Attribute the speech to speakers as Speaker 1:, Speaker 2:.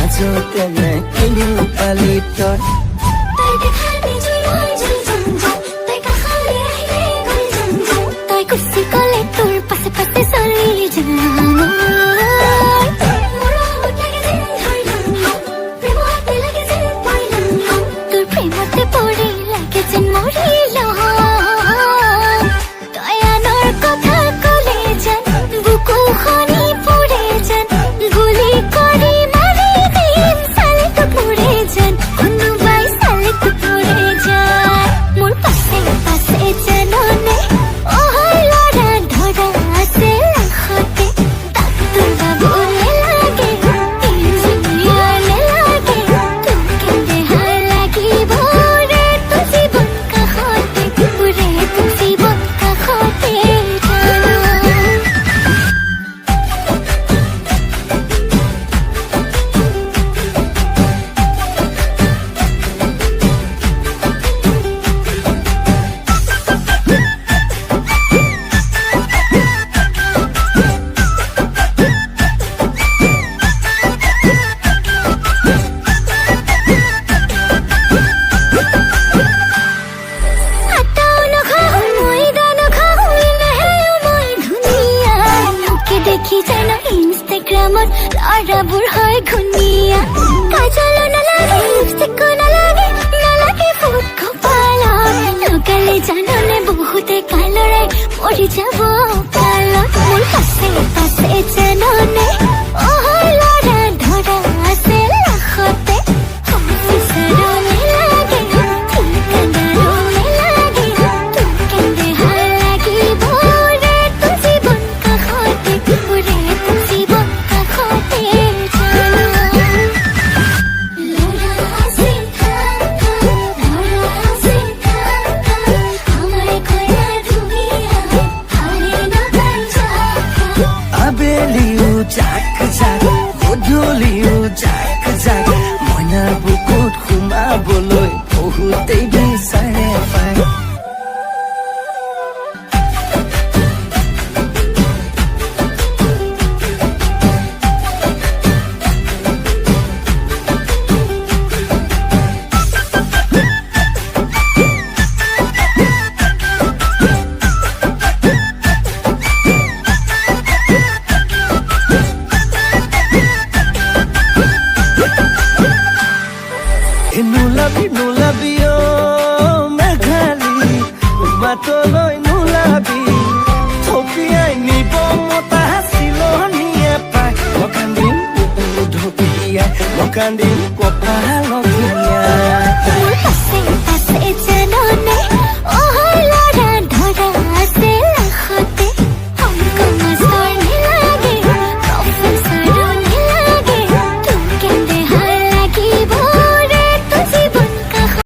Speaker 1: মাজতে নে কিনিও পালি তই
Speaker 2: তই কুচি কলে তোৰ পাছে পাছে চলি তোৰ প্ৰেমতে পৰি লাগে যেন মৰিল তই আনৰ কথা কলে যেন বুকু খনি পৰে যেন গুলি কৰি মাৰি দিম চালে তো পৰে যেন কোনোবাই চালে তো পৰে যায় মোৰ পাছে পাছে জাননে ইনষ্টাগ্ৰামত ল'ৰাবোৰ হয় ঘূণীয়া কাজলো নালাগে লিপষ্টিকো নালাগে নালাগে ফুট কপালত লগালে জাননে বহুতে কালৰাই মৰি যাব কালত মোৰ পাছে পাছে জাননে ল'ৰা ধৰা আছে লাখতে
Speaker 1: আবেলিও জাক জাক গধূলিও জাক জাক মইনাৰ বুকুত সোমাবলৈ বহুতেই বিচাৰে পায় নোলাবি মেঘালী বাটলৈ নোলাবি থপিয়াই নিব মতা চিলনীয়ে পাই মকান্দিম বুকু ঢকিয়াই মকান্দিম কপাল